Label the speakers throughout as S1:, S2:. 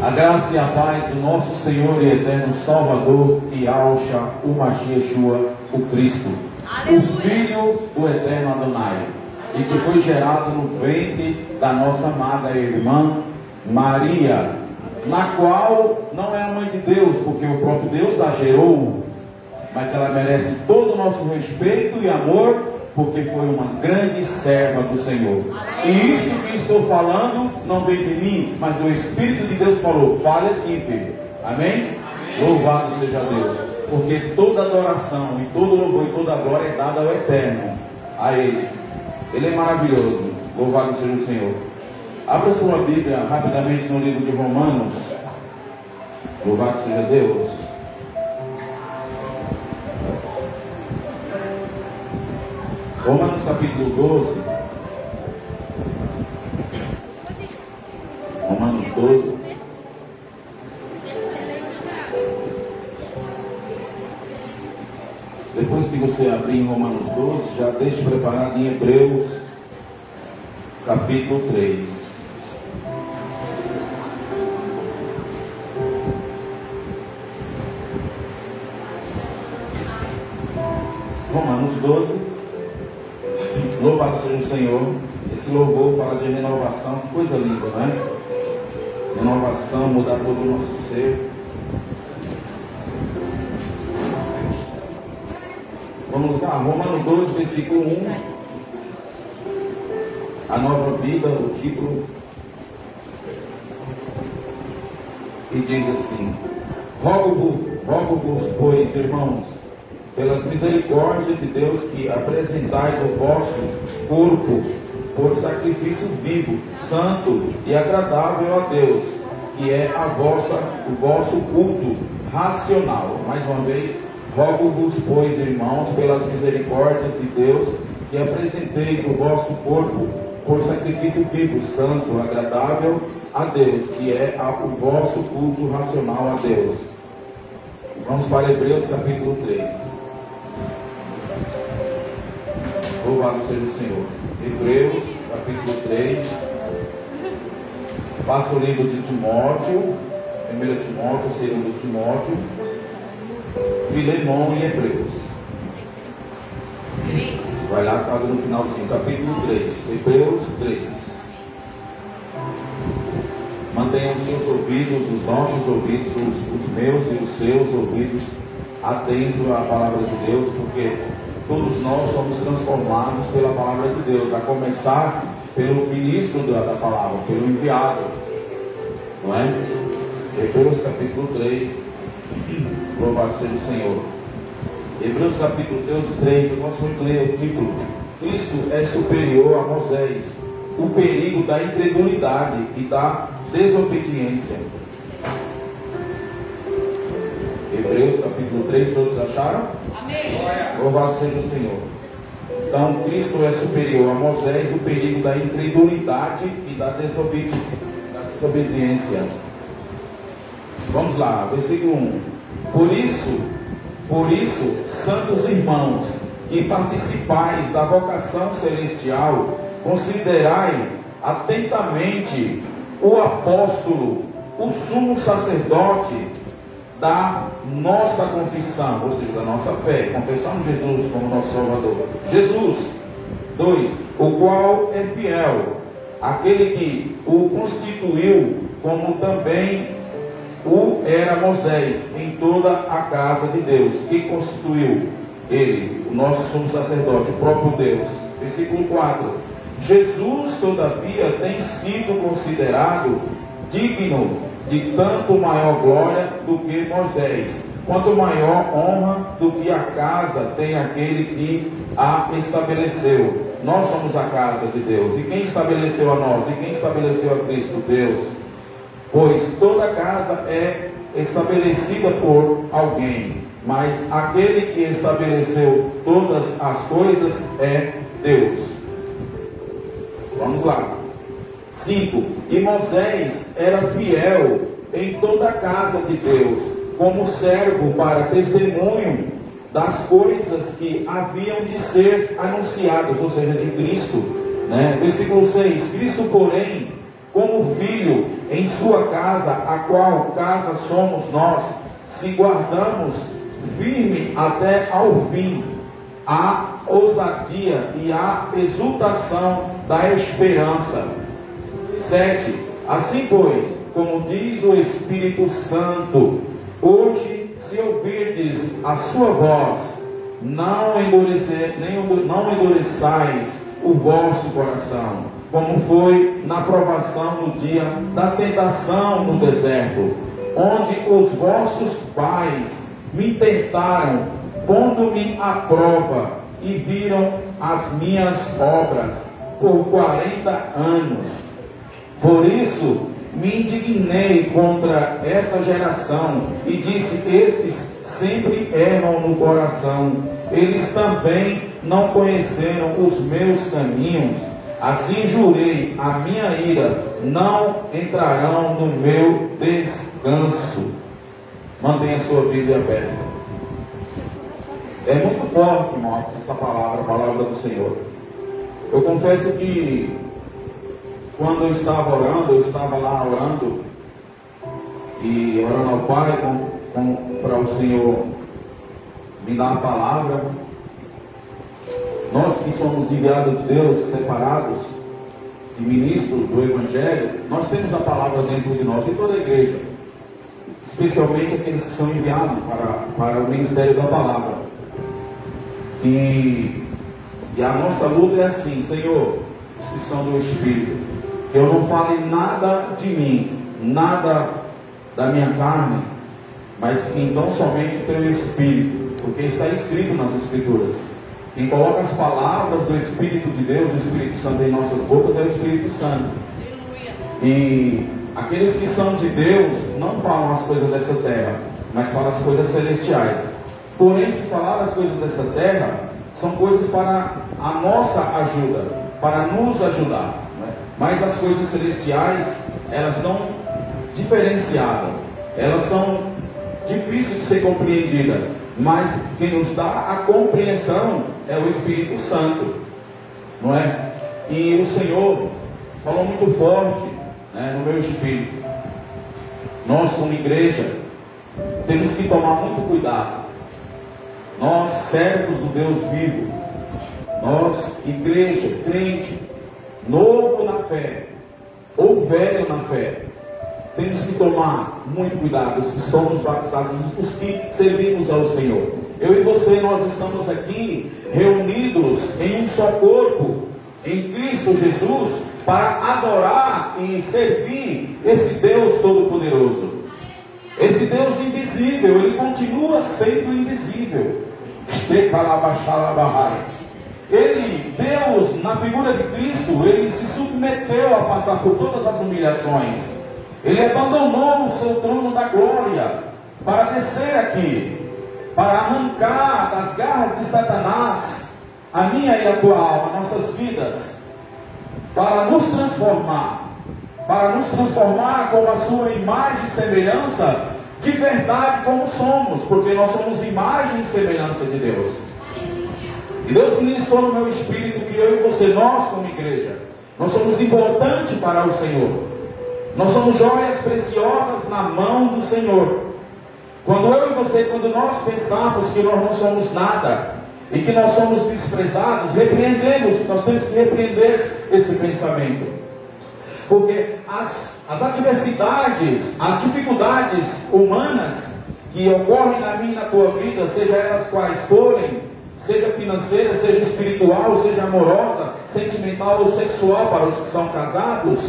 S1: A graça e a paz do nosso Senhor e eterno Salvador, Yahshua, o Mashiach, o Cristo, o Filho do eterno Adonai, e que foi gerado no ventre da nossa amada irmã Maria, na qual não é a mãe de Deus, porque o próprio Deus a gerou, mas ela merece todo o nosso respeito e amor, porque foi uma grande serva do Senhor. E isso que estou falando não vem de mim, mas do Espírito de Deus falou. Fale assim, filho. Amém? Louvado seja Deus, porque toda adoração e todo louvor e toda glória é dada ao Eterno, a Ele. Ele é maravilhoso. Louvado seja o Senhor. Abra sua Bíblia rapidamente no livro de Romanos. Louvado seja Deus. Romanos capítulo 12. Romanos 12. Depois que você abrir em Romanos 12, já deixe preparado em Hebreus capítulo 3. Romanos 12. Louvado seja o Senhor. Esse louvor fala de renovação. Que coisa linda, não é? Renovação, mudar todo o nosso ser. Vamos lá, Romanos 12, versículo 1. A nova vida, o título. E diz assim: Rogo-vos, pois, irmãos, pelas misericórdias de Deus, que apresentais o vosso corpo por sacrifício vivo, santo e agradável a Deus, que é o vosso culto racional. Mais uma vez, rogo-vos, pois, irmãos, pelas misericórdias de Deus, que apresenteis o vosso corpo por sacrifício vivo, santo, agradável a Deus, que é o vosso culto racional a Deus. Vamos para Hebreus capítulo 3. Louvado seja o Senhor. Hebreus, capítulo 3. Passa o livro de Timóteo, 1 Timóteo, 2 Timóteo, Filemão e Hebreus. Vai lá, está no finalzinho, capítulo 3. Hebreus 3. Mantenham seus ouvidos, os nossos ouvidos, os meus e os seus ouvidos atentos à palavra de Deus, porque todos nós somos transformados pela palavra de Deus, a começar pelo ministro da palavra, pelo enviado, não é? Hebreus capítulo 3, louvado seja o Senhor. Hebreus capítulo 3, eu gosto muito de ler o título: Cristo é superior a Moisés, o perigo da incredulidade e da desobediência. Hebreus capítulo 3, todos acharam? Amém. Louvado seja o Senhor. Então, Cristo é superior a Moisés, o perigo da incredulidade e da desobediência. Vamos lá, versículo 1. Por isso, santos irmãos, que participais da vocação celestial, considerai atentamente o apóstolo, o sumo sacerdote da nossa confissão, ou seja, da nossa fé, confessamos Jesus como nosso Salvador. Jesus, 2, o qual é fiel, aquele que o constituiu, como também o era Moisés, em toda a casa de Deus, que constituiu ele, o nosso sumo sacerdote, o próprio Deus. Versículo 4. Jesus, todavia, tem sido considerado digno de tanto maior glória do que Moisés, quanto maior honra do que a casa tem aquele que a estabeleceu. Nós somos a casa de Deus. E quem estabeleceu a nós? E quem estabeleceu a Cristo? Deus. Pois toda casa é estabelecida por alguém, mas aquele que estabeleceu todas as coisas é Deus. Vamos lá. 5. E Moisés era fiel em toda a casa de Deus, como servo para testemunho das coisas que haviam de ser anunciadas, ou seja, de Cristo, né? Versículo 6. Cristo, porém, como filho em sua casa, a qual casa somos nós, se guardamos firme até ao fim a ousadia e a exultação da esperança. 7. Assim, pois, como diz o Espírito Santo, hoje, se ouvirdes a sua voz, não endureçais o vosso coração, como foi na provação no dia da tentação no deserto, onde os vossos pais me tentaram, pondo-me à prova, e viram as minhas obras por 40 anos. Por isso me indignei contra essa geração e disse: estes sempre erram no coração, eles também não conheceram os meus caminhos. Assim jurei a minha ira, não entrarão no meu descanso. Mantenha a sua Bíblia aberta. É muito forte, irmão, essa palavra, a palavra do Senhor. Eu confesso que quando eu estava orando, eu estava lá orando e orando ao Pai para o Senhor me dar a palavra. Nós que somos enviados de Deus, separados de ministros do Evangelho, nós temos a palavra dentro de nós, em toda a igreja, especialmente aqueles que são enviados para o ministério da palavra. E a nossa luta é assim: Senhor, os que são do Espírito, que eu não fale nada de mim, nada da minha carne, mas que então somente pelo Espírito, porque está escrito nas Escrituras: quem coloca as palavras do Espírito de Deus, do Espírito Santo em nossas bocas, é o Espírito Santo. E aqueles que são de Deus não falam as coisas dessa terra, mas falam as coisas celestiais. Porém, se falar as coisas dessa terra, são coisas para a nossa ajuda, para nos ajudar, né? Mas as coisas celestiais, elas são diferenciadas, elas são difíceis de ser compreendidas, mas quem nos dá a compreensão é o Espírito Santo, não é? E o Senhor falou muito forte, né, no meu espírito. Nós, como igreja, temos que tomar muito cuidado. Nós, servos do Deus vivo, nós, igreja, crente, novo na fé ou velho na fé, temos que tomar muito cuidado. Os que somos batizados, os que servimos ao Senhor. Eu e você, nós estamos aqui reunidos em um só corpo, em Cristo Jesus, para adorar e servir esse Deus Todo-Poderoso. Esse Deus invisível, ele continua sendo invisível. Ele, Deus, na figura de Cristo, ele se submeteu a passar por todas as humilhações. Ele abandonou o seu trono da glória para descer aqui, para arrancar das garras de Satanás a minha e a tua alma, nossas vidas, para nos transformar com a sua imagem e semelhança, de verdade como somos, porque nós somos imagem e semelhança de Deus. E Deus ministrou no meu espírito que eu e você, nós como igreja, nós somos importantes para o Senhor. Nós somos joias preciosas na mão do Senhor. Quando eu e você, quando nós pensamos que nós não somos nada e que nós somos desprezados, repreendemos, nós temos que repreender esse pensamento. Porque as adversidades, as dificuldades humanas que ocorrem na minha e na tua vida, seja elas quais forem, seja financeira, seja espiritual, seja amorosa, sentimental ou sexual para os que são casados,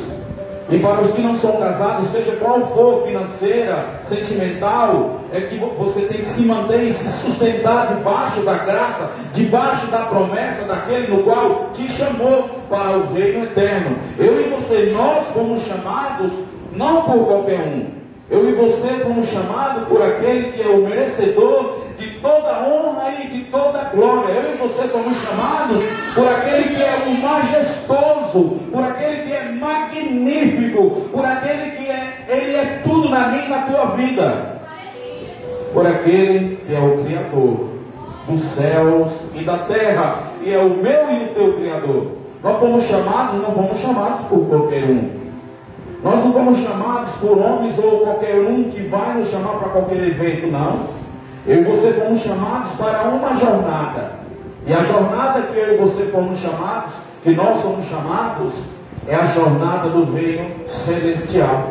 S1: e para os que não são casados, seja qual for, financeira, sentimental, é que você tem que se manter e se sustentar debaixo da graça, debaixo da promessa daquele no qual te chamou para o reino eterno. Eu e você, nós fomos chamados não por qualquer um. Eu e você fomos chamados por aquele que é o merecedor de toda honra e de toda glória. Eu e você fomos chamados por aquele que é o majestoso, por aquele que é magnífico, por aquele que ele é tudo na minha e na tua vida, por aquele que é o Criador dos céus e da terra, e é o meu e o teu Criador. Nós fomos chamados, não fomos chamados por qualquer um. Nós não fomos chamados por homens ou qualquer um que vai nos chamar para qualquer evento, não. Eu e você fomos chamados para uma jornada. E a jornada que eu e você fomos chamados, que nós somos chamados, é a jornada do reino celestial.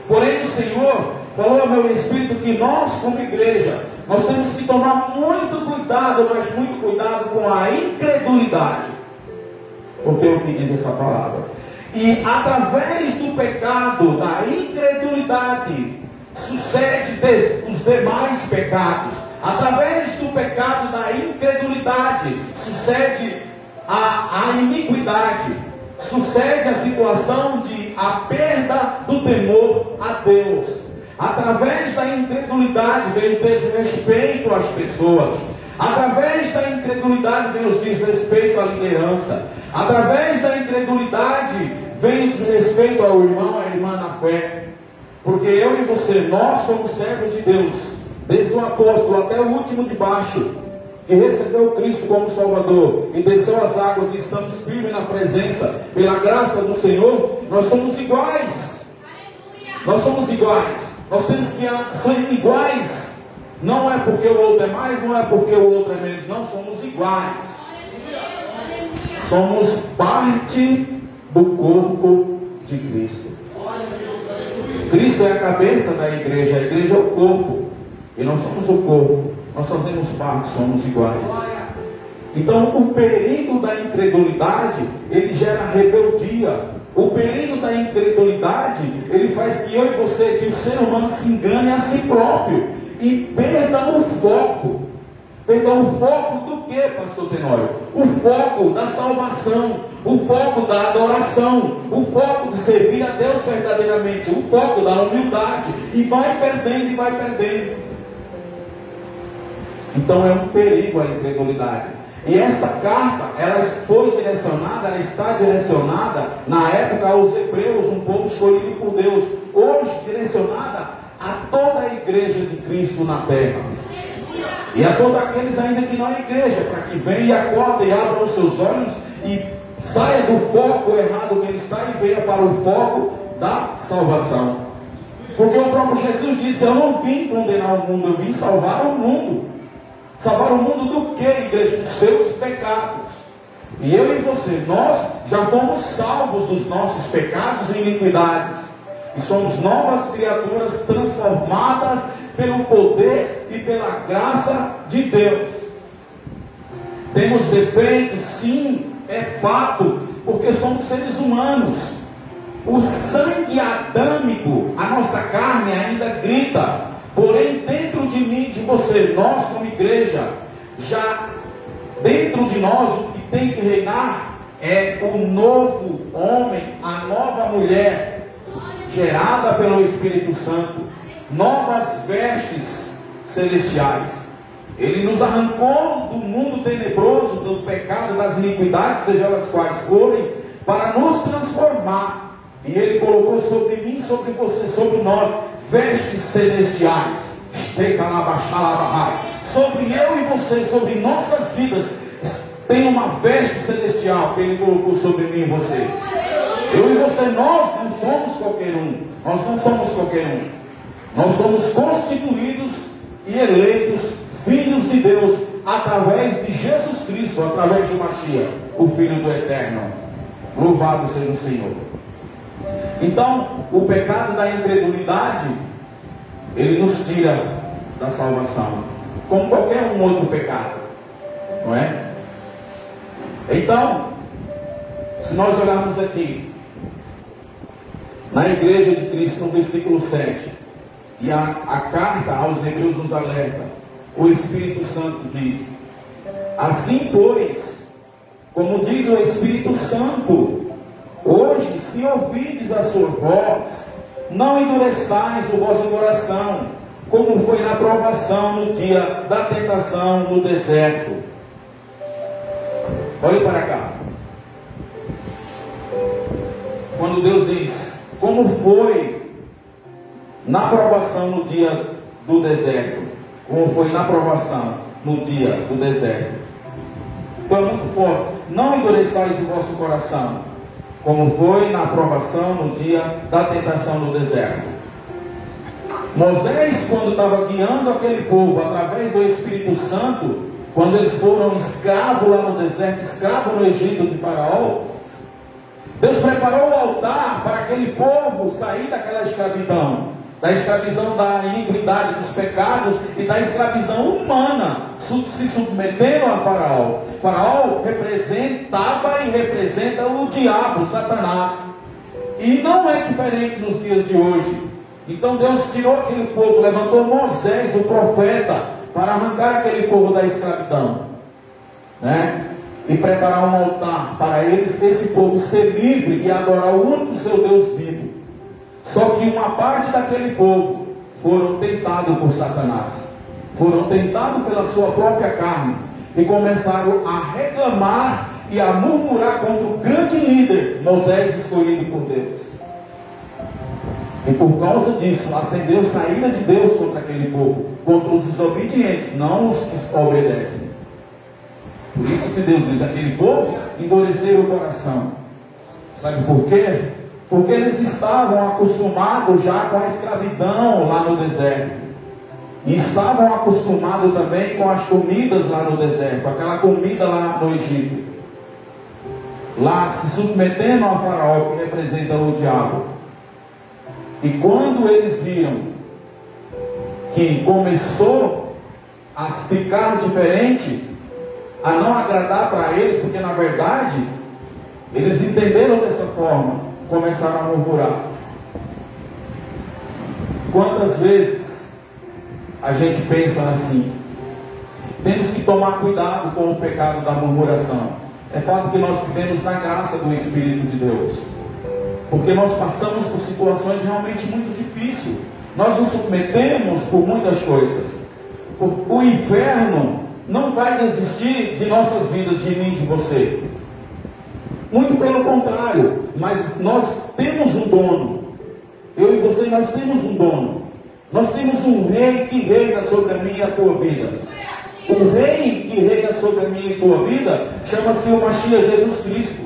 S1: Porém o Senhor falou ao meu espírito que nós, como igreja, nós temos que tomar muito cuidado, mas muito cuidado com a incredulidade. Porque é o que diz essa palavra. E através do pecado, da incredulidade, sucede os demais pecados. Através do pecado da incredulidade, sucede a iniquidade. Sucede a situação de a perda do temor a Deus. Através da incredulidade vem o desrespeito às pessoas. Através da incredulidade vem o desrespeito à liderança. Através da incredulidade vem o desrespeito ao irmão, à irmã na fé. Porque eu e você, nós somos servos de Deus. Desde o apóstolo até o último de baixo, que recebeu Cristo como Salvador e desceu as águas e estamos firmes na presença, pela graça do Senhor, nós somos iguais. Nós somos iguais. Nós temos que ser iguais. Não é porque o outro é mais, não é porque o outro é menos. Não, somos iguais. Somos parte do corpo de Cristo. Cristo é a cabeça da igreja. A igreja é o corpo. E nós somos o corpo. Nós fazemos parte, somos iguais. Então o perigo da incredulidade, ele gera rebeldia. O perigo da incredulidade, ele faz que eu e você, que o ser humano se engane a si próprio e perda o foco. Perda o foco do que, pastor Tenório? O foco da salvação, o foco da adoração, o foco de servir a Deus verdadeiramente, o foco da humildade, e vai perdendo e vai perdendo. Então é um perigo a incredulidade. E esta carta, ela foi direcionada, ela está direcionada, na época, aos hebreus, um povo escolhido por Deus. Hoje, direcionada a toda a igreja de Cristo na terra. E a todos aqueles ainda que não é igreja, para que venha e acorde e abra os seus olhos e saia do foco errado que ele está e venha para o foco da salvação. Porque o próprio Jesus disse: eu não vim condenar o mundo, eu vim salvar o mundo. Salvar o mundo do que, igreja? Dos seus pecados. E eu e você, nós já fomos salvos dos nossos pecados e iniquidades. E somos novas criaturas transformadas pelo poder e pela graça de Deus. Temos defeitos, sim, é fato, porque somos seres humanos. O sangue adâmico, a nossa carne ainda grita. Porém, dentro de mim e de você, nós como igreja, já dentro de nós, o que tem que reinar é o novo homem, a nova mulher, gerada pelo Espírito Santo, novas vestes celestiais. Ele nos arrancou do mundo tenebroso, do pecado, das iniquidades, seja elas quais forem, para nos transformar. E Ele colocou sobre mim, sobre você, sobre nós, vestes celestiais. Sobre eu e você, sobre nossas vidas, tem uma veste celestial que Ele colocou sobre mim e você. Eu e você, nós não somos qualquer um. Nós não somos qualquer um. Nós somos constituídos e eleitos filhos de Deus através de Jesus Cristo, através de Mashiach, o Filho do Eterno. Louvado seja o Senhor. Então, o pecado da incredulidade, ele nos tira da salvação, como qualquer um outro pecado, não é? Então, se nós olharmos aqui, na igreja de Cristo, no versículo 7, e a carta aos hebreus nos alerta, o Espírito Santo diz: assim pois, como diz o Espírito Santo, hoje, se ouvides a sua voz, não endureçais o vosso coração, como foi na provação no dia da tentação no deserto. Olhe para cá. Quando Deus diz, como foi na provação no dia do deserto, como foi na provação no dia do deserto. Então é muito forte. Não endureçais o vosso coração. como foi na aprovação no dia da tentação no deserto. Moisés, quando estava guiando aquele povo através do Espírito Santo, quando eles foram escravos lá no deserto, escravos no Egito de Faraó, Deus preparou o altar para aquele povo sair daquela escravidão, da escravidão da iniquidade, dos pecados e da escravidão humana, se submetendo a Faraó. Faraó representava e representa o diabo, Satanás. E não é diferente nos dias de hoje. Então Deus tirou aquele povo, levantou Moisés, o profeta, para arrancar aquele povo da escravidão, né? E preparar um altar para eles, esse povo ser livre e adorar o único seu Deus vivo. Só que uma parte daquele povo foram tentados por Satanás, foram tentados pela sua própria carne e começaram a reclamar e a murmurar contra o grande líder, Moisés, escolhido por Deus. E por causa disso, acendeu saída de Deus contra aquele povo, contra os desobedientes, não os que obedecem. Por isso que Deus diz, aquele povo endureceram o coração. Sabe por quê? Porque eles estavam acostumados já com a escravidão lá no deserto. E estavam acostumados também com as comidas lá no deserto, aquela comida lá no Egito. Lá se submetendo a Faraó, que representa o diabo. E quando eles viram que começou a ficar diferente, a não agradar para eles, porque na verdade eles entenderam dessa forma, começaram a murmurar. Quantas vezes a gente pensa assim? Temos que tomar cuidado com o pecado da murmuração. É fato que nós vivemos na graça do Espírito de Deus, porque nós passamos por situações realmente muito difíceis. Nós nos submetemos por muitas coisas. O inferno não vai desistir de nossas vidas, de mim, de você. Muito pelo contrário, mas nós temos um dono. Eu e você, nós temos um dono. Nós temos um rei que reina sobre a minha e a tua vida. O rei que reina sobre a minha e a tua vida chama-se o Mashiach, Jesus Cristo,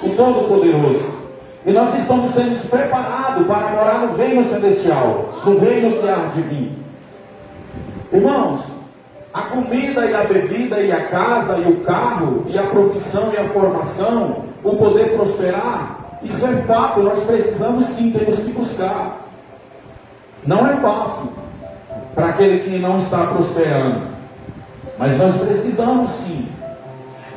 S1: o Todo-Poderoso. E nós estamos sendo preparados para morar no reino celestial, no reino que há de vir. Irmãos, a comida e a bebida e a casa e o carro e a profissão e a formação, o poder prosperar, isso é fato, nós precisamos sim, temos que buscar. Não é fácil para aquele que não está prosperando, mas nós precisamos sim.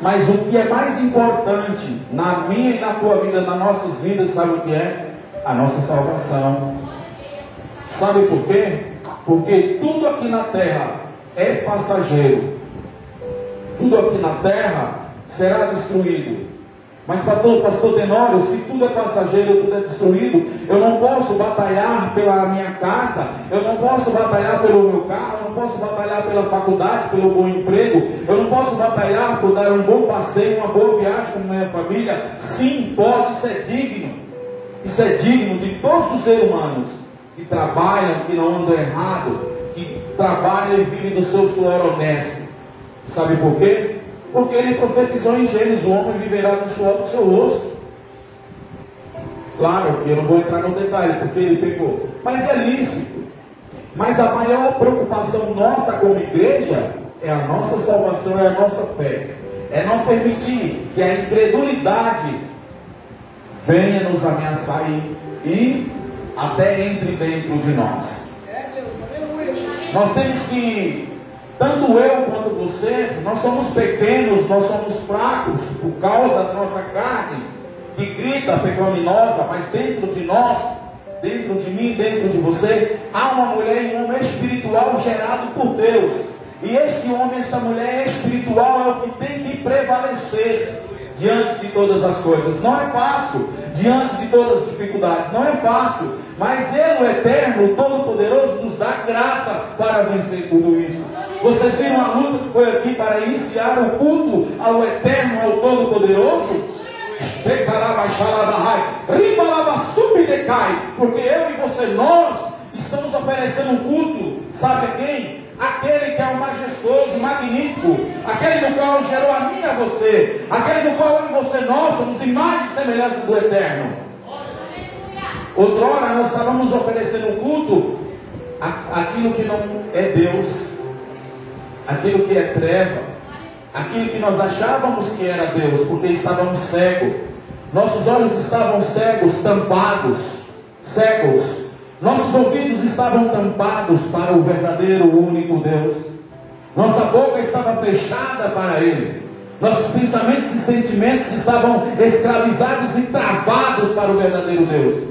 S1: Mas o que é mais importante na minha e na tua vida, nas nossas vidas, sabe o que é? A nossa salvação. Sabe por quê? Porque tudo aqui na terra é passageiro. Tudo aqui na terra será destruído. Mas pastor Tenório, se tudo é passageiro, tudo é destruído, eu não posso batalhar pela minha casa, eu não posso batalhar pelo meu carro, eu não posso batalhar pela faculdade, pelo bom emprego, eu não posso batalhar por dar um bom passeio, uma boa viagem com minha família. Sim, pode, isso é digno. Isso é digno de todos os seres humanos que trabalham, que não andam errado, que trabalham e vivem do seu suor honesto. Sabe por quê? Porque ele profetizou em Gênesis: o homem viverá do suor do seu rosto. Claro que eu não vou entrar no detalhe, porque ele pecou, mas é lícito. Mas a maior preocupação nossa como igreja é a nossa salvação, é a nossa fé. É não permitir que a incredulidade venha nos ameaçar e até entre dentro de nós. Nós temos que, tanto eu quanto você, nós somos pequenos, nós somos fracos por causa da nossa carne, que grita pecaminosa, mas dentro de nós, dentro de mim, dentro de você, há uma mulher e um homem espiritual gerado por Deus. E este homem, esta mulher espiritual é o que tem que prevalecer diante de todas as coisas. Não é fácil, diante de todas as dificuldades, não é fácil, mas Ele, o Eterno, o Todo-Poderoso, nos dá graça para vencer tudo isso. Vocês viram a luta que foi aqui para iniciar o culto ao Eterno, ao Todo-Poderoso? Porque eu e você, nós estamos oferecendo um culto, sabe a quem? aquele que é o majestoso, magnífico, aquele no qual gerou a mim e a você, aquele no qual eu e você, nós somos imagem e semelhança do Eterno. Outrora nós estávamos oferecendo culto àquilo que não é Deus, aquilo que é treva, aquilo que nós achávamos que era Deus, porque estávamos cegos, nossos olhos estavam cegos, tampados, cegos. Nossos ouvidos estavam tampados para o verdadeiro, único Deus. Nossa boca estava fechada para Ele. Nossos pensamentos e sentimentos estavam escravizados e travados para o verdadeiro Deus.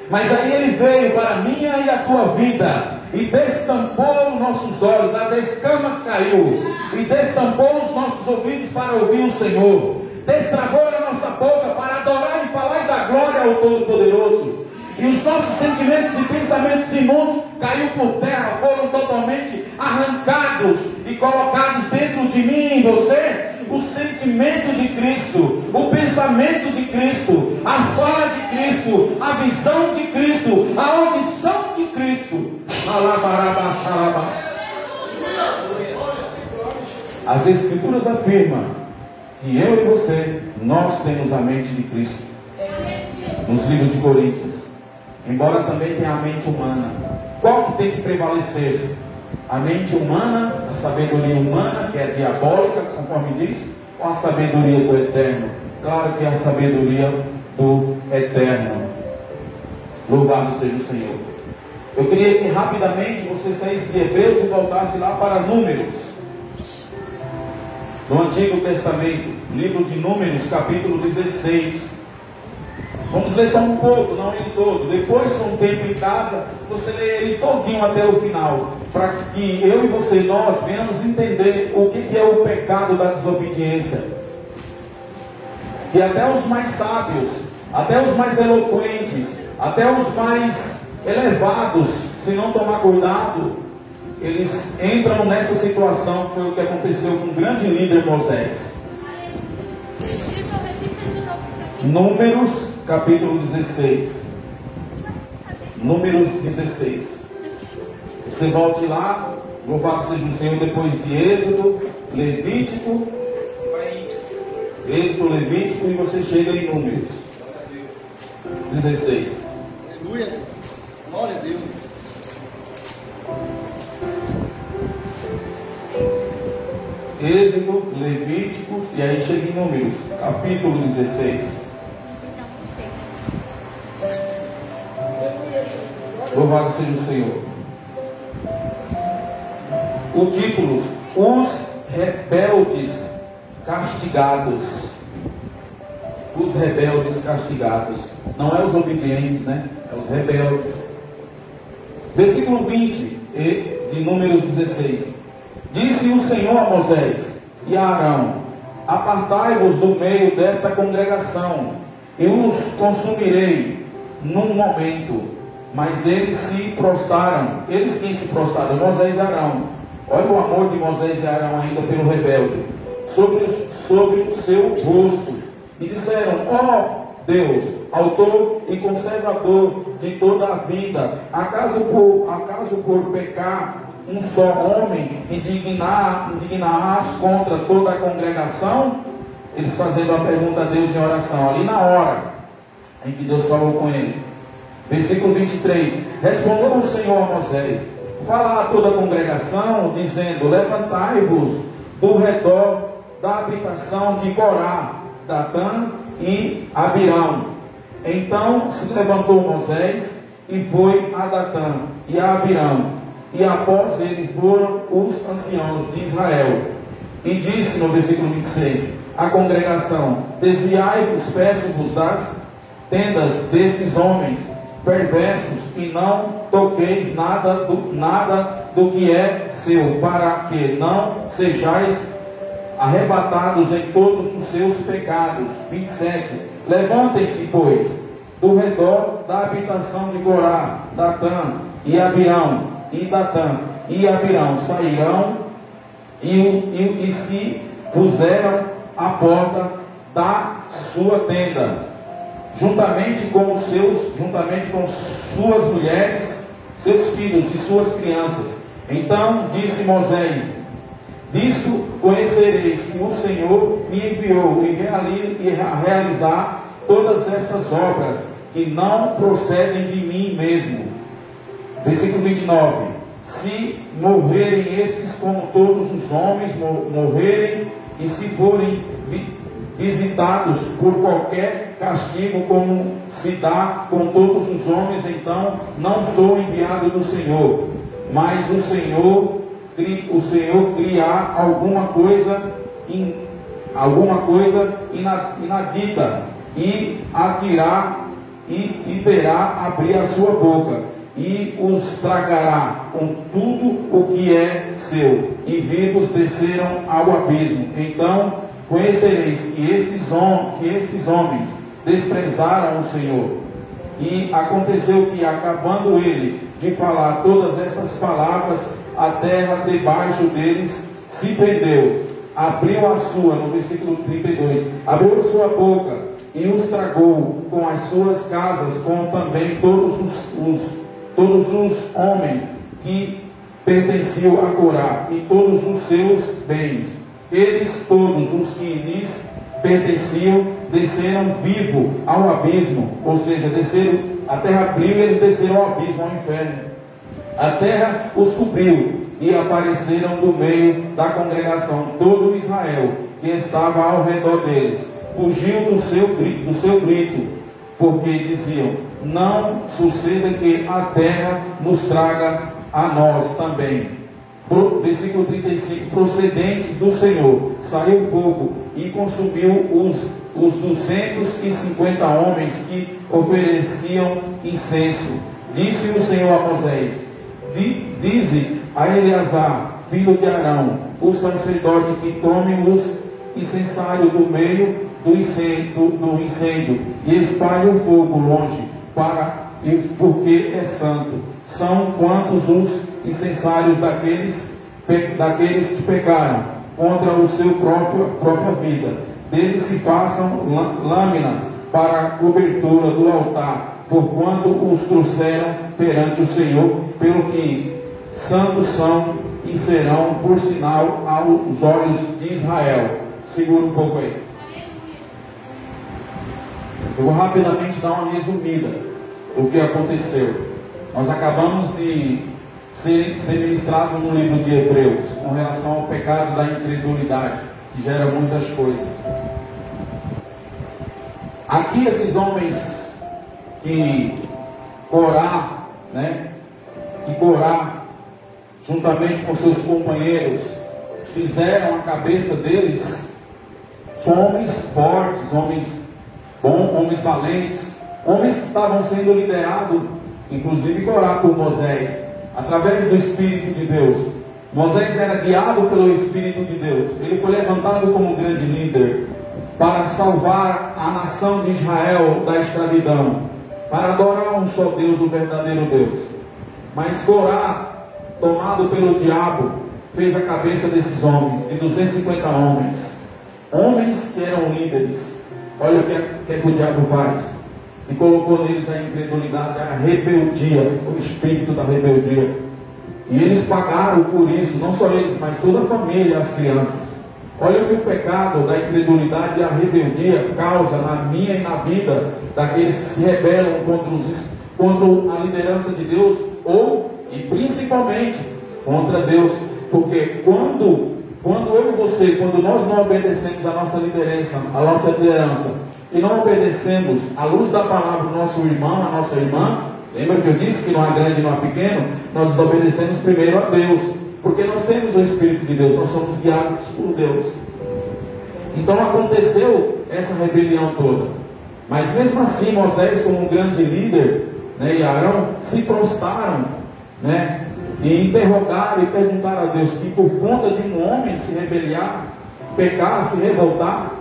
S1: Mas aí Ele veio para a minha e a tua vida e destampou os nossos olhos, as escamas caiu e destampou os nossos ouvidos para ouvir o Senhor. Destravou a nossa boca para adorar e falar e dar glória ao Todo-Poderoso. E os nossos sentimentos e pensamentos imundos caiu por terra, foram totalmente arrancados e colocados dentro de mim e em você. O sentimento de Cristo, o pensamento de Cristo, a fala de Cristo, a visão de Cristo, a audição de Cristo. As Escrituras afirmam que eu e você, nós temos a mente de Cristo. Nos livros de Coríntios. Embora também tenha a mente humana. Qual que tem que prevalecer? A mente humana, a sabedoria humana, que é diabólica, conforme diz, ou a sabedoria do Eterno? Claro que é a sabedoria do Eterno. Louvado seja o Senhor. Eu queria que rapidamente você saísse de Hebreus e voltasse lá para Números. No Antigo Testamento, livro de Números, capítulo 16. Vamos ler só um pouco, não ele todo. Depois, com um tempo em casa, você lê ele todinho até o final, para que eu e você, nós, venhamos entender o que é o pecado da desobediência. Que até os mais sábios, até os mais eloquentes, até os mais elevados, se não tomar cuidado, eles entram nessa situação, que foi o que aconteceu com o grande líder Moisés. Números, capítulo 16. Números 16. Você volte lá, louvado seja o Senhor, depois de Êxodo, Levítico, Êxodo, Levítico, e você chega em Números 16.
S2: Aleluia, glória a Deus.
S1: Êxodo, Levíticos, e aí chega em Números, capítulo 16. Louvado seja o Senhor. O título: Os rebeldes castigados. Os rebeldes castigados. Não é os obedientes, né? É os rebeldes. Versículo 20 de Números 16. Disse o Senhor a Moisés e a Arão: apartai-vos do meio desta congregação, e os consumirei num momento. Mas eles se prostraram. Eles quem se prostraram? Moisés e Arão. Olha o amor de Moisés e Arão ainda pelo rebelde. Sobre o seu rosto. E disseram: ó Deus, autor e conservador de toda a vida, acaso por pecar um só homem indignar-ás contra toda a congregação? Eles fazendo a pergunta a Deus em oração, ali na hora em que Deus falou com ele. Versículo 23. Respondeu o Senhor a Moisés: fala a toda a congregação, dizendo: levantai-vos do redor da habitação de Corá, Datã e Abirão. Então se levantou Moisés e foi a Datã e a Abirão, e após ele foram os anciãos de Israel. E disse no versículo 26 a congregação: desviai-vos, peço-vos das tendas destes homens perversos, e não toqueis nada do que é seu, para que não sejais arrebatados em todos os seus pecados. 27. Levantem-se, pois, do redor da habitação de Corá, Datã e Abirão, e Datã e Abirão sairão e se puseram à porta da sua tenda, juntamente com suas mulheres, seus filhos e suas crianças, Então disse Moisés: disto conhecereis que o Senhor me enviou e a realizar todas essas obras que não procedem de mim mesmo. Versículo 29. Se morrerem estes como todos os homens morrerem, e se forem visitados por qualquer castigo como se dá com todos os homens, então não sou enviado do Senhor. Mas o Senhor criar alguma coisa inadita e atirar e terá abrir a sua boca e os tragará com tudo o que é seu, e vivos desceram ao abismo. Então conhecereis que estes homens desprezaram o Senhor. E aconteceu que, acabando ele de falar todas essas palavras, a terra debaixo deles se fendeu, abriu a sua, no versículo 32, abriu a sua boca e os tragou com as suas casas, com também todos os homens que pertenciam a Corá e todos os seus bens. Eles todos os que lhes pertenciam desceram vivo ao abismo, ou seja, desceram, a terra abriu e eles desceram ao abismo, ao inferno. A terra os cobriu e apareceram do meio da congregação todo Israel que estava ao redor deles. Fugiu do seu grito, porque diziam: não suceda que a terra nos traga a nós também. Versículo 35, procedente do Senhor, saiu fogo e consumiu os 250 homens que ofereciam incenso. Disse o Senhor a Moisés: dize a Eleazar, filho de Arão, o sacerdote, que tome os incensários do meio do incêndio e espalhe o fogo longe, porque é santo. São quantos os incensários daqueles que pecaram contra o seu própria vida. Deles se passam lâminas para a cobertura do altar, porquanto os trouxeram perante o Senhor, pelo que santos são e serão por sinal aos olhos de Israel. Segura um pouco aí. Eu vou rapidamente dar uma resumida do que aconteceu. Nós acabamos de ser ministrados no livro de Hebreus com relação ao pecado da incredulidade, que gera muitas coisas. Aqui esses homens que Corá, juntamente com seus companheiros, fizeram a cabeça deles, são homens fortes, homens bons, homens valentes, homens que estavam sendo liderados, inclusive Corá, por Moisés, através do Espírito de Deus. Moisés era guiado pelo Espírito de Deus. Ele foi levantado como grande líder para salvar a nação de Israel da escravidão, para adorar um só Deus, o verdadeiro Deus. Mas Corá, tomado pelo diabo, fez a cabeça desses homens, de 250 homens que eram líderes. Olha o que é que o diabo faz. E colocou neles a incredulidade, a rebeldia, o espírito da rebeldia. E eles pagaram por isso, não só eles, mas toda a família, as crianças. Olha o que o pecado da incredulidade e a rebeldia causa na minha e na vida daqueles que se rebelam contra a liderança de Deus, e principalmente contra Deus. Porque quando eu e você, quando nós não obedecemos a nossa liderança, e não obedecemos à luz da palavra do nosso irmão, a nossa irmã, lembra que eu disse que não há grande e não há pequeno? Nós desobedecemos primeiro a Deus, porque nós temos o Espírito de Deus, nós somos guiados por Deus. Então aconteceu essa rebelião toda, mas mesmo assim Moisés, como um grande líder, e Arão, se prostraram, e interrogaram e perguntaram a Deus que por conta de um homem se rebeliar, pecar, se revoltar,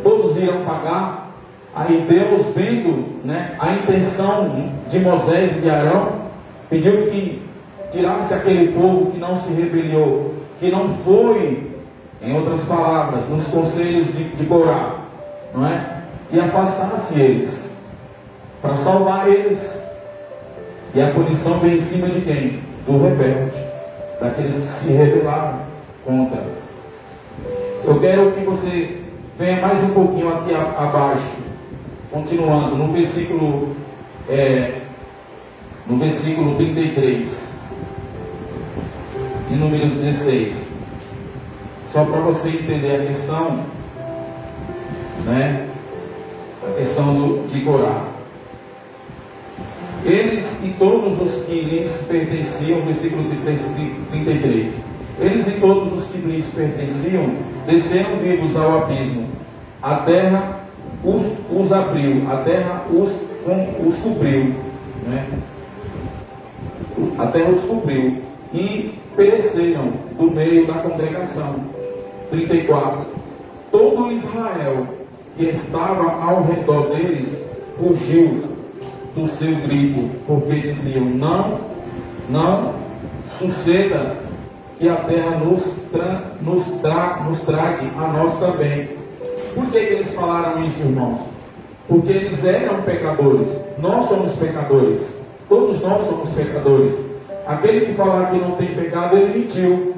S1: todos irão pagar. Aí Deus, vendo a intenção de Moisés e de Arão, pediu que tirasse aquele povo que não se rebeliou, que não foi, em outras palavras, nos conselhos de Corá, e afastasse eles, para salvar eles. E a punição veio em cima de quem? do rebelde, daqueles que se rebelaram contra. Eu quero que você venha mais um pouquinho aqui abaixo, continuando, no versículo 33, de Números 16, só para você entender a questão, né? A questão de Corá. Eles e todos os que lhes pertenciam, versículo 33, eles e todos os que lhes pertenciam desceram vivos ao abismo. A terra os abriu, a terra os cobriu, né? A terra os cobriu e pereceram do meio da congregação. 34. Todo Israel que estava ao redor deles fugiu do seu grito, porque diziam: não suceda que a terra nos trague a nós também. Por que eles falaram isso, irmãos? Porque eles eram pecadores. Nós somos pecadores. Todos nós somos pecadores. Aquele que falar que não tem pecado, ele mentiu.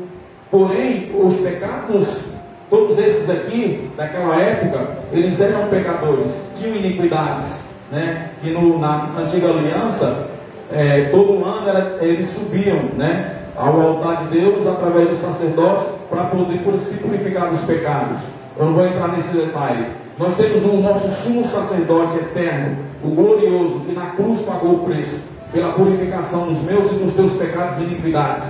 S1: Porém, os pecados, todos esses aqui, daquela época, eles eram pecadores, tinham iniquidades, né? Que na antiga aliança, todo ano eles subiam, né, ao altar de Deus através do sacerdócio para poder se purificar dos pecados. Eu não vou entrar nesse detalhe. Nós temos o nosso sumo sacerdote eterno, o glorioso, que na cruz pagou o preço pela purificação dos meus e dos teus pecados e iniquidades.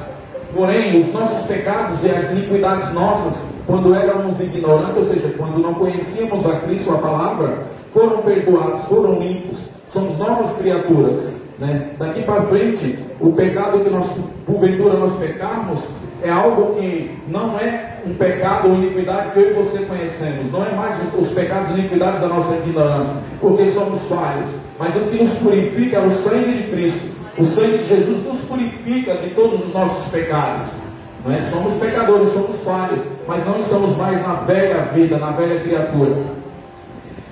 S1: Porém, os nossos pecados e as iniquidades nossas, quando éramos ignorantes, ou seja, quando não conhecíamos a Cristo, a palavra, foram perdoados, foram limpos. Somos novas criaturas, né? Daqui para frente, o pecado que nós, porventura, nós pecarmos, é algo que não é um pecado ou iniquidade que eu e você conhecemos. Não é mais os pecados e iniquidades da nossa ignorância, porque somos falhos. Mas o que nos purifica é o sangue de Cristo. O sangue de Jesus nos purifica de todos os nossos pecados. Não é? Somos pecadores, somos falhos, mas não estamos mais na velha vida, na velha criatura.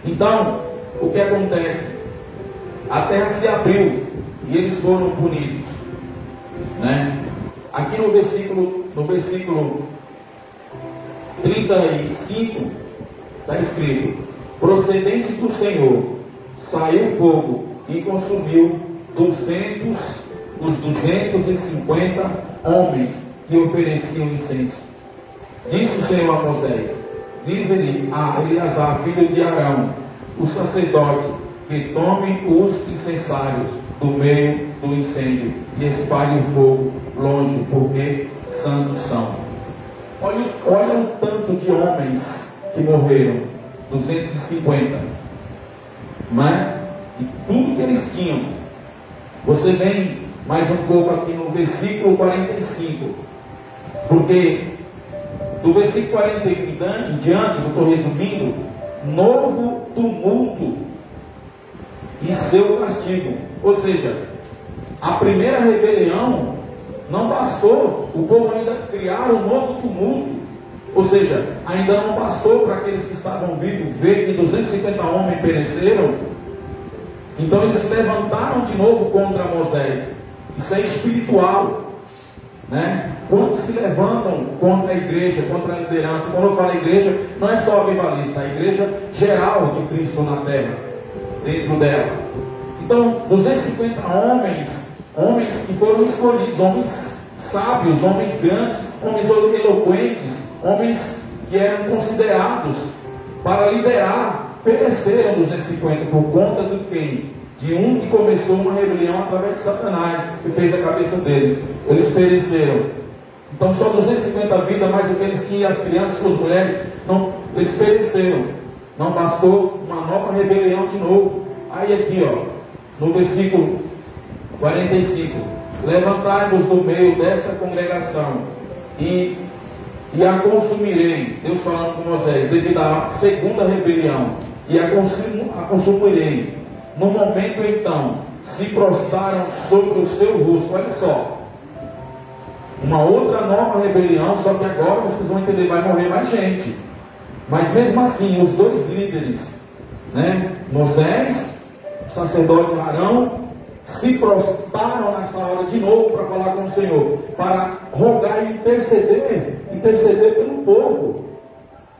S1: Então, o que acontece? A terra se abriu e eles foram punidos, né? Aqui no versículo 35 está escrito: procedente do Senhor saiu fogo e consumiu os 250 homens que ofereciam incenso. Disse o Senhor a Moisés: diz-lhe a Eleazar, filho de Arão, o sacerdote, que tome os incensários do meio do incêndio e espalhe o fogo longe, porque santos são. Olha o tanto de homens que morreram, 250, mas e tudo que eles tinham. Você vem mais um pouco aqui no versículo 45, porque do versículo 40 em diante, eu estou resumindo, novo tumulto e seu castigo. Ou seja, a primeira rebelião não bastou, o povo ainda criar um novo tumulto. Ou seja, ainda não bastou para aqueles que estavam vivos ver que 250 homens pereceram. Então eles se levantaram de novo contra Moisés. Isso é espiritual, né? Quando se levantam contra a igreja, contra a liderança, quando eu falo igreja, não é só avivalista, a igreja geral de Cristo na terra, dentro dela. Então, 250 homens que foram escolhidos, homens sábios, homens grandes, homens eloquentes, homens que eram considerados para liderar, pereceram 250 por conta de quem? De um que começou uma rebelião através de Satanás, que fez a cabeça deles. Eles pereceram. Então só 250 vidas, mais do que eles tinham, as crianças e as mulheres, não, eles pereceram. Não bastou uma nova rebelião de novo. Aí aqui, ó, no versículo 45, levantai-vos do meio dessa congregação e a consumirei, Deus falando com Moisés, devido à segunda rebelião, e a consumirei. No momento então, se prostraram sobre o seu rosto. Olha só, uma outra nova rebelião, só que agora vocês vão entender, vai morrer mais gente. Mas mesmo assim, os dois líderes, né, Moisés, o sacerdote Arão, se prostraram nessa hora de novo para falar com o Senhor, para rogar e interceder pelo povo,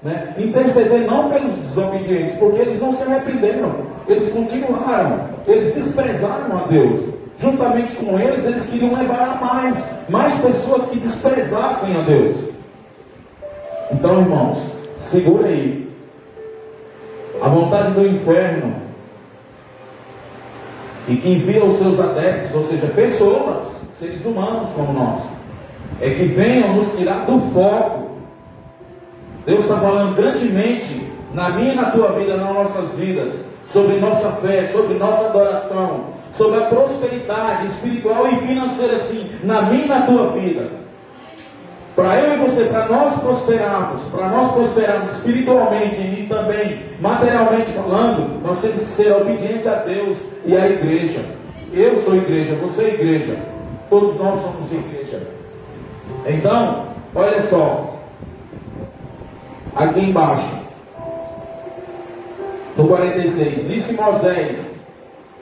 S1: né? Interceder não pelos desobedientes, porque eles não se arrependeram, eles continuaram, eles desprezaram a Deus. Juntamente com eles, eles queriam levar a mais pessoas que desprezassem a Deus. Então, irmãos, segura aí. A vontade do inferno, e que envia os seus adeptos, ou seja, pessoas, seres humanos como nós, é que venham nos tirar do foco. Deus está falando grandemente na minha e na tua vida, nas nossas vidas, sobre nossa fé, sobre nossa adoração, sobre a prosperidade espiritual e financeira, assim, na minha e na tua vida. Para eu e você, para nós prosperarmos espiritualmente e também materialmente falando, nós temos que ser obedientes a Deus e à igreja. Eu sou igreja, você é igreja, todos nós somos igreja. Então, olha só, aqui embaixo, no 46, disse Moisés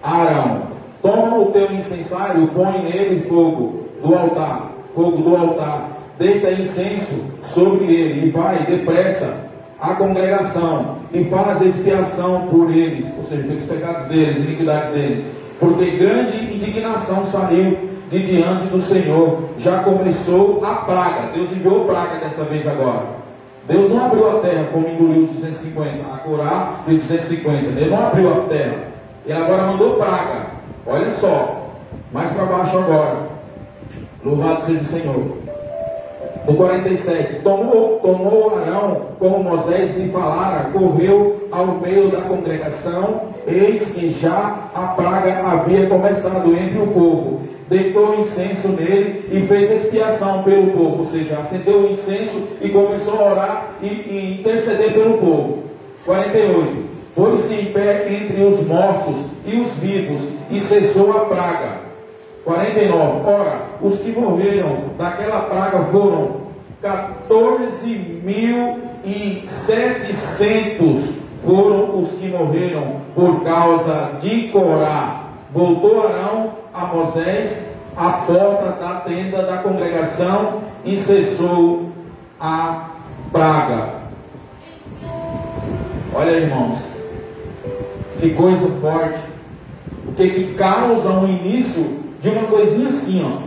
S1: a Arão: toma o teu incensário, põe nele fogo do altar, deita incenso sobre ele, e vai depressa à congregação, e faz expiação por eles, ou seja, pelos pecados deles, iniquidades deles, porque grande indignação saiu de diante do Senhor, já começou a praga. Deus enviou praga dessa vez agora. Deus não abriu a terra como engoliu os 250, a Corá e os 250, ele não abriu a terra, ele agora mandou praga. Olha só, mais para baixo agora, louvado seja o Senhor. No 47, tomou Arão, como Moisés lhe falara, correu ao meio da congregação, eis que já a praga havia começado entre o povo. Deitou incenso nele e fez expiação pelo povo, ou seja, acendeu o incenso e começou a orar e interceder pelo povo. 48, pôs-se em pé entre os mortos e os vivos e cessou a praga. 49, ora, os que morreram daquela praga foram 14.700 foram os que morreram por causa de Corá. Voltou Arão a Moisés à porta da tenda da congregação e cessou a praga. Olha, irmãos, que coisa forte. O que causa um início de uma coisinha assim, ó.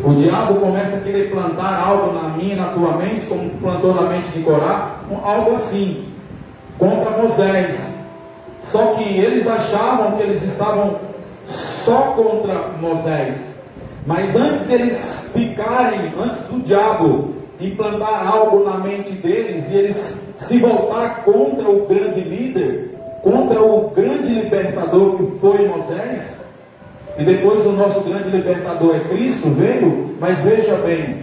S1: O diabo começa a querer plantar algo na minha e na tua mente, como plantou na mente de Corá, algo assim, contra Moisés. Só que eles achavam que eles estavam só contra Moisés. Mas antes deles ficarem, antes do diabo implantar algo na mente deles, e eles se voltar contra o grande líder, contra o grande libertador que foi Moisés, e depois o nosso grande libertador é Cristo, veio, mas veja bem,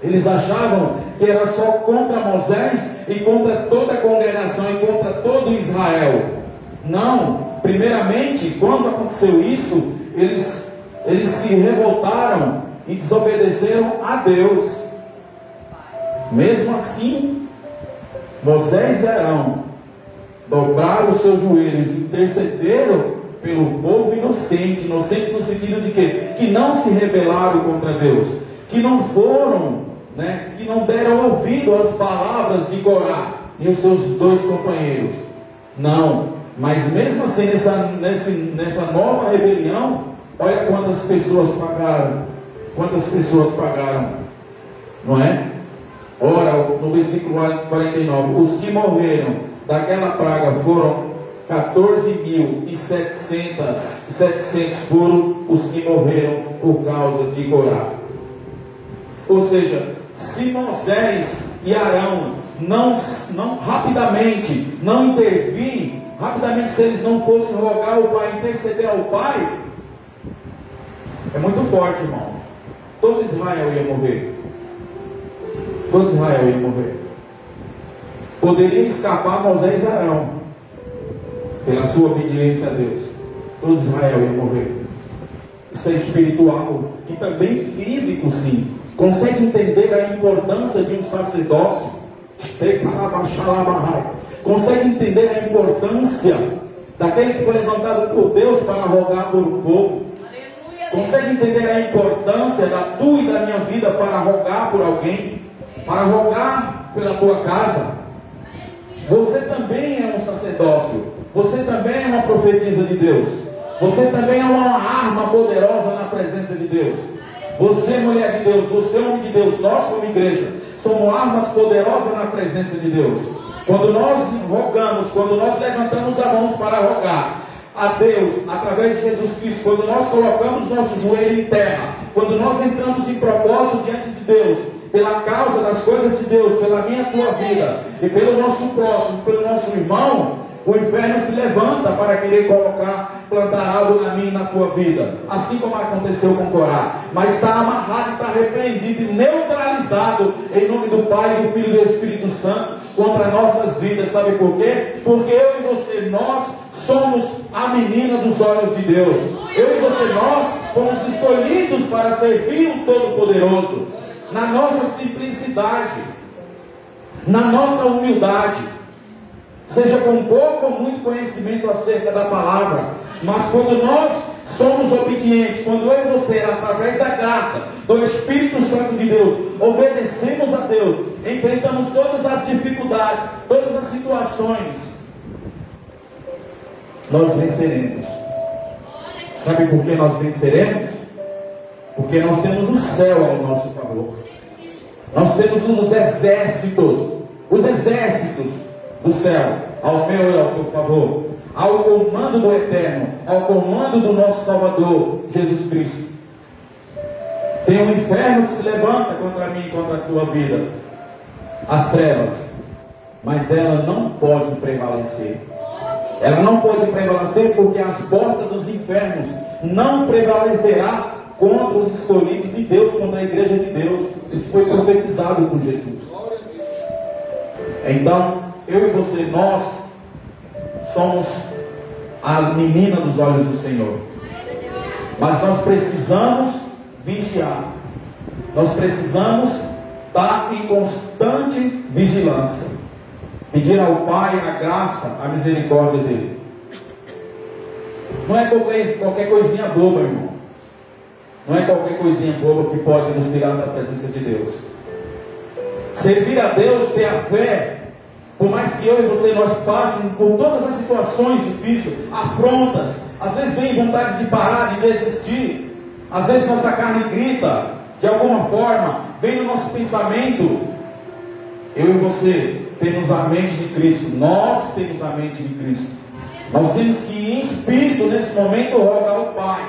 S1: eles achavam que era só contra Moisés e contra toda a congregação e contra todo Israel. Não, primeiramente, quando aconteceu isso, eles se revoltaram e desobedeceram a Deus. Mesmo assim, Moisés e Arão dobraram os seus joelhos e intercederam pelo povo inocente no sentido de quê? Que não se rebelaram contra Deus, que não foram, né, que não deram ouvido às palavras de Corá e os seus dois companheiros. Não, mas mesmo assim, nessa nova rebelião, olha quantas pessoas pagaram, não é? Ora, no versículo 49, os que morreram daquela praga foram 14.700 foram os que morreram por causa de Corá. Ou seja, se Moisés e Arão não rapidamente não intervir, rapidamente se eles não fossem rogar ao Pai, interceder ao Pai, é muito forte, irmão. Todo Israel ia morrer. Todo Israel ia morrer. Poderia escapar Moisés e Arão, pela sua obediência a Deus. Todo Israel ia morrer. Isso é espiritual e também físico, sim. Consegue entender a importância de um sacerdócio? Consegue entender a importância daquele que foi levantado por Deus para rogar por um povo. Consegue entender a importância da tua e da minha vida para rogar por alguém, para rogar pela tua casa? Você também é um sacerdócio, você também é uma profetisa de Deus, você também é uma arma poderosa na presença de Deus. Você, mulher de Deus, você, homem de Deus, nós como igreja, somos armas poderosas na presença de Deus. Quando nós rogamos, quando nós levantamos as mãos para rogar a Deus, através de Jesus Cristo, quando nós colocamos nosso joelho em terra, quando nós entramos em propósito diante de Deus, pela causa das coisas de Deus, pela minha tua vida, e pelo nosso próximo, pelo nosso irmão, o inferno se levanta para querer plantar algo na minha e na tua vida, assim como aconteceu com Corá, mas está amarrado, está repreendido e neutralizado em nome do Pai, do Filho e do Espírito Santo contra nossas vidas. Sabe por quê? Porque eu e você, nós somos a menina dos olhos de Deus. Eu e você, nós fomos escolhidos para servir o Todo-Poderoso, na nossa simplicidade, na nossa humildade, seja com pouco ou muito conhecimento acerca da palavra, mas quando nós somos obedientes, quando eu e você, através da graça do Espírito Santo de Deus, obedecemos a Deus, enfrentamos todas as dificuldades, todas as situações, nós venceremos. Sabe por que nós venceremos? Porque nós temos o céu ao nosso favor. Nós temos os exércitos do céu ao meu e ao teu favor, ao comando do Eterno, ao comando do nosso Salvador, Jesus Cristo. Tem um inferno que se levanta contra mim e contra a tua vida, as trevas, mas ela não pode prevalecer. Ela não pode prevalecer porque as portas dos infernos não prevalecerá contra os escolhidos de Deus, contra a igreja de Deus. Isso foi profetizado por Jesus. Então, eu e você, nós somos as meninas dos olhos do Senhor. Mas nós precisamos vigiar. Nós precisamos estar em constante vigilância. Pedir ao Pai a graça, a misericórdia dele. Não é qualquer coisinha boba, irmão. Não é qualquer coisinha boba que pode nos tirar da presença de Deus. Servir a Deus, ter a fé, por mais que eu e você nós passem por todas as situações difíceis, afrontas, às vezes vem vontade de parar, de desistir, às vezes nossa carne grita, de alguma forma, vem no nosso pensamento. Eu e você temos a mente de Cristo, nós temos a mente de Cristo. Nós temos que, em espírito, nesse momento, rogar ao Pai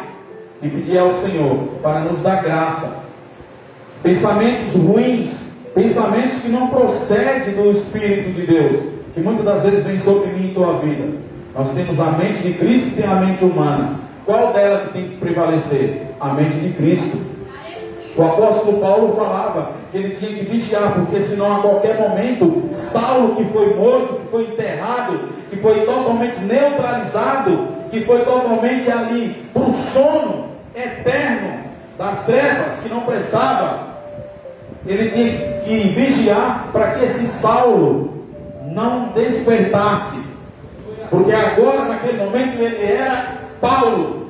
S1: e pedir ao Senhor para nos dar graça. Pensamentos ruins, pensamentos que não procedem do Espírito de Deus, que muitas das vezes vem sobre mim e tua vida. Nós temos a mente de Cristo e tem a mente humana. Qual dela que tem que prevalecer? A mente de Cristo. O apóstolo Paulo falava que ele tinha que vigiar, porque senão a qualquer momento, Saulo, que foi morto, que foi enterrado, que foi totalmente neutralizado, que foi totalmente ali para o sono eterno das trevas, que não prestava, ele tinha que vigiar para que esse Saulo não despertasse, porque agora naquele momento ele era Paulo,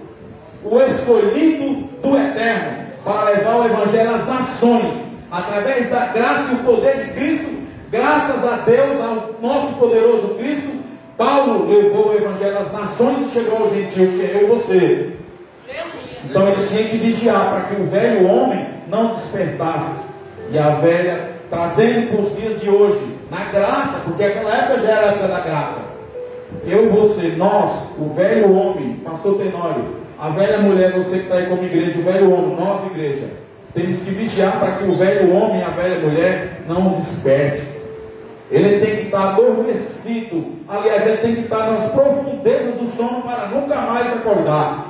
S1: o escolhido do Eterno, para levar o Evangelho às nações, através da graça e o poder de Cristo. Graças a Deus, ao nosso poderoso Cristo, Paulo levou o Evangelho às nações e chegou ao gentio, que é eu e você. Então ele tinha que vigiar para que o velho homem não despertasse. E a velha, trazendo para os dias de hoje, na graça, porque aquela época já era a época da graça. Eu e você, nós, o velho homem, pastor Tenório, a velha mulher, você que está aí como igreja, o velho homem, nós igreja, temos que vigiar para que o velho homem e a velha mulher não desperte. Ele tem que estar adormecido, aliás, ele tem que estar nas profundezas do sono para nunca mais acordar.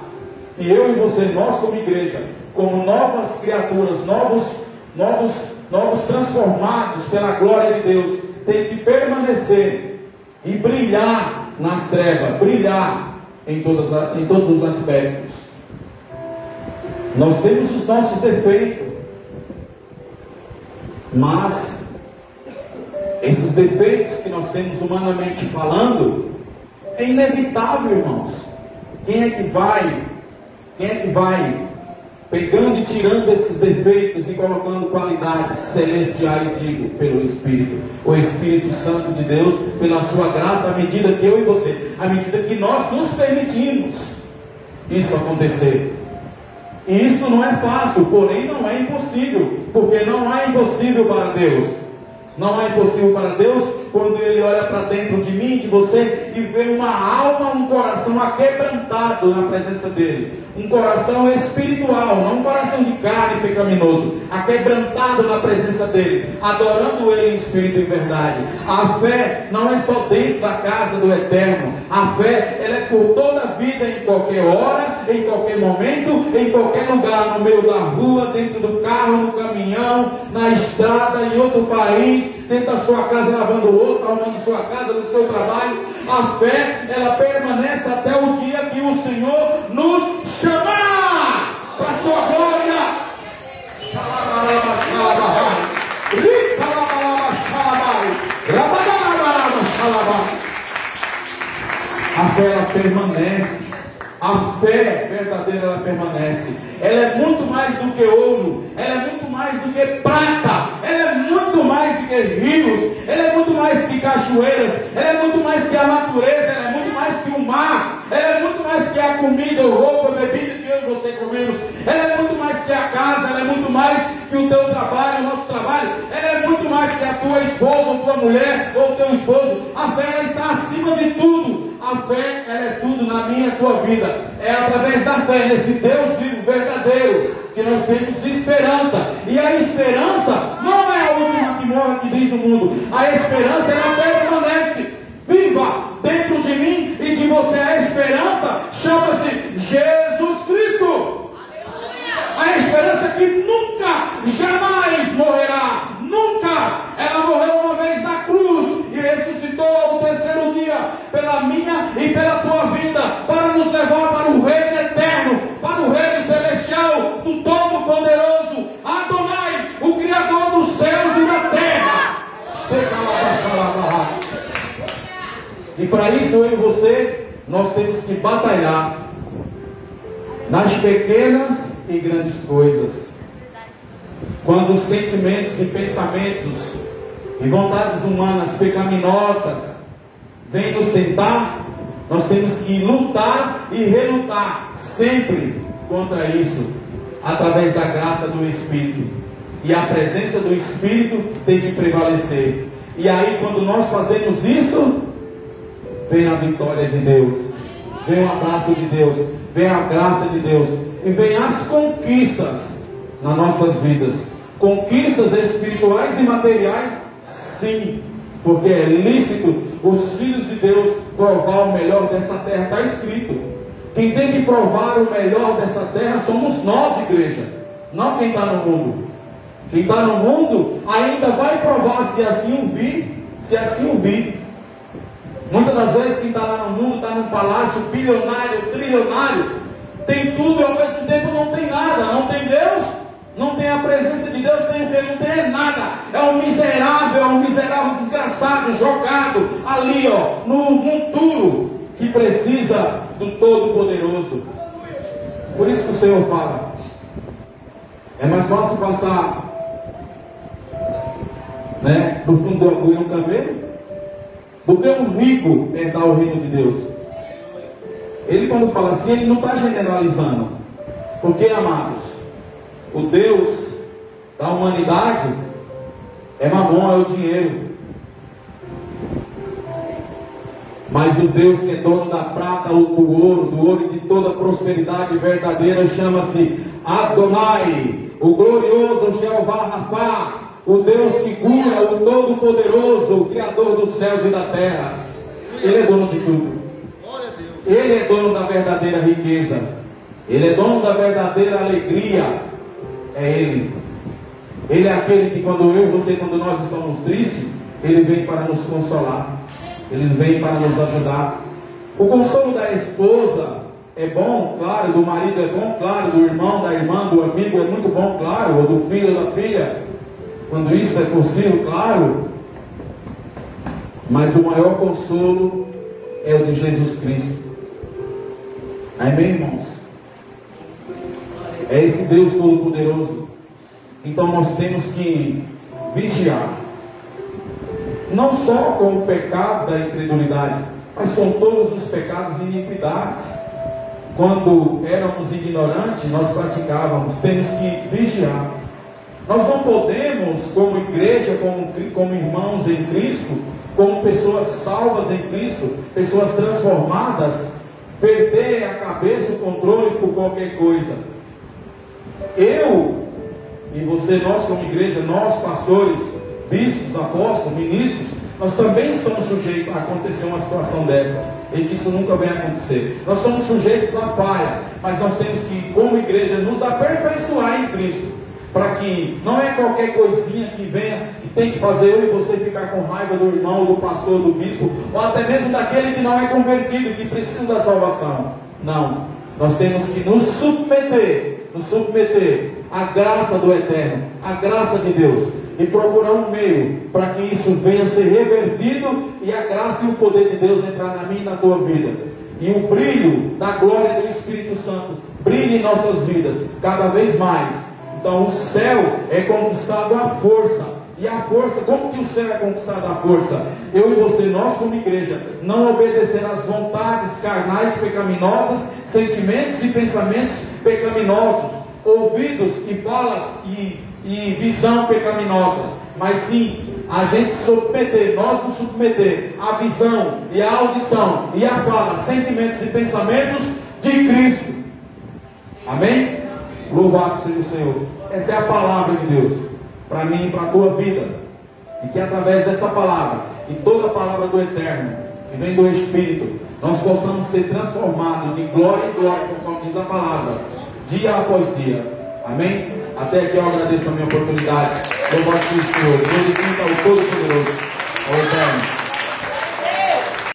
S1: E eu e você, nós como igreja, como novas criaturas, novos transformados pela glória de Deus, tem que permanecer e brilhar nas trevas, brilhar em todos os aspectos. Nós temos os nossos defeitos, mas esses defeitos que nós temos humanamente falando, É inevitável, irmãos. Quem é que vai pegando e tirando esses defeitos e colocando qualidades celestiais, digo, pelo Espírito? O Espírito Santo de Deus, pela sua graça, à medida que eu e você, à medida que nós nos permitimos isso acontecer. E isso não é fácil, porém não é impossível, porque não há impossível para Deus. Não há impossível para Deus quando Ele olha para dentro de mim, de você, e vê uma alma, um coração aquebrantado na presença dEle. Um coração espiritual, não um coração de carne pecaminoso, aquebrantado na presença dEle, adorando Ele em espírito e verdade. A fé não é só dentro da casa do Eterno. A fé, ela é por toda a vida, em qualquer hora, em qualquer momento, em qualquer lugar, no meio da rua, dentro do carro, no caminhão, na estrada, em outro país, dentro da sua casa lavando louça, arrumando sua casa, no seu trabalho. A fé, ela permanece até o dia que o Senhor nos chamar para a sua glória. A fé, ela permanece. A fé verdadeira, ela permanece. Ela é muito mais do que ouro, ela é muito mais do que prata, ela é muito mais do que rios, ela é muito mais que cachoeiras, ela é muito mais que a natureza, ela é muito mais que o mar, ela é muito mais que a comida, a roupa, a bebida que eu e você comemos, ela é muito mais que a casa, ela é muito mais que o teu trabalho, o nosso trabalho, ela é muito mais que a tua esposa, ou tua mulher, ou teu esposo. A fé, ela está acima de tudo. A fé, ela é tudo na minha e tua vida. É através da fé nesse Deus vivo, verdadeiro, que nós temos esperança. E a esperança não é a última que morre, que diz o mundo. A esperança, ela permanece viva dentro de mim e de você. A esperança chama-se Jesus Cristo. A esperança que nunca, jamais morrerá. Nunca. Ela morreu uma vez na cruz e ressuscitou ao terceiro dia pela minha e pela tua vida, para nos levar para o reino eterno, para o reino celestial do Todo-Poderoso Adonai, o Criador dos céus e da terra. E para isso eu e você, nós temos que batalhar nas pequenas e grandes coisas. Quando os sentimentos e pensamentos e vontades humanas pecaminosas vêm nos tentar, nós temos que lutar e relutar sempre contra isso, através da graça do Espírito. E a presença do Espírito tem que prevalecer. E aí, quando nós fazemos isso, vem a vitória de Deus, vem o abraço de Deus, vem a graça de Deus, e vem as conquistas nas nossas vidas. Conquistas espirituais e materiais, sim, porque é lícito os filhos de Deus provar o melhor dessa terra. Está escrito: quem tem que provar o melhor dessa terra somos nós, igreja, não quem está no mundo. Quem está no mundo ainda vai provar, se assim o vir, se assim o vir. Muitas das vezes quem está lá no mundo está num palácio bilionário, trilionário, tem tudo e ao mesmo tempo não tem nada. Não tem Deus, não tem a presença de Deus, tem o que? Não tem nada. É um miserável desgraçado, jogado ali, ó, no monturo, que precisa do Todo-Poderoso. Por isso que o Senhor fala: é mais fácil passar, no fundo do agulho um camelo, do que um rico herdar o reino de Deus. Ele, quando fala assim, ele não está generalizando. Porque, amados, o Deus da humanidade é Mamon, é o dinheiro. Mas o Deus que é dono da prata ou do ouro e de toda prosperidade verdadeira, chama-se Adonai, o glorioso Jeová Rafá, o Deus que cura, o Todo-Poderoso, o Criador dos céus e da terra. Ele é dono de tudo. Ele é dono da verdadeira riqueza. Ele é dono da verdadeira alegria. É Ele. Ele é aquele que quando nós estamos tristes, Ele vem para nos consolar. Ele vem para nos ajudar. O consolo da esposa é bom, claro. Do marido é bom, claro. Do irmão, da irmã, do amigo é muito bom, claro. Ou do filho, da filha, quando isso é possível, claro. Mas o maior consolo é o de Jesus Cristo. Amém, irmãos? É esse Deus Todo-Poderoso. Então nós temos que vigiar, não só com o pecado da incredulidade, mas com todos os pecados e iniquidades. Quando éramos ignorantes, nós praticávamos. Temos que vigiar. Nós não podemos, como igreja, como irmãos em Cristo, como pessoas salvas em Cristo, pessoas transformadas, perder a cabeça, o controle por qualquer coisa. Eu e você, nós como igreja, nós pastores, bispos, apóstolos, ministros, nós também estamos sujeitos a acontecer uma situação dessas, e que isso nunca vai acontecer. Nós somos sujeitos à falha, mas nós temos que, como igreja, nos aperfeiçoar em Cristo, para que não é qualquer coisinha que venha, que tem que fazer eu e você ficar com raiva do irmão, do pastor, do bispo, ou até mesmo daquele que não é convertido, que precisa da salvação. Não, nós temos que nos submeter à graça do Eterno, à graça de Deus, e procurar um meio para que isso venha a ser revertido e a graça e o poder de Deus entrar na minha e na tua vida, e o brilho da glória do Espírito Santo brilhe em nossas vidas cada vez mais. Então o céu é conquistado à força. E a força, como que o céu é conquistado à força? Eu e você, nós como igreja, não obedecer às vontades carnais pecaminosas, sentimentos e pensamentos pecaminosos, ouvidos e falas e visão pecaminosas, mas sim a gente submeter, nós nos submeter à visão e à audição e à fala, sentimentos e pensamentos de Cristo. Amém? Louvado seja o Senhor. Essa é a palavra de Deus para mim e para a tua vida, e que através dessa palavra e toda a palavra do Eterno que vem do Espírito, nós possamos ser transformados de glória em glória, conforme diz a palavra, dia após dia. Amém? Até aqui eu agradeço a minha oportunidade. Louvado seja o Senhor. Glorifica ao Todo-Poderoso, ao Eterno.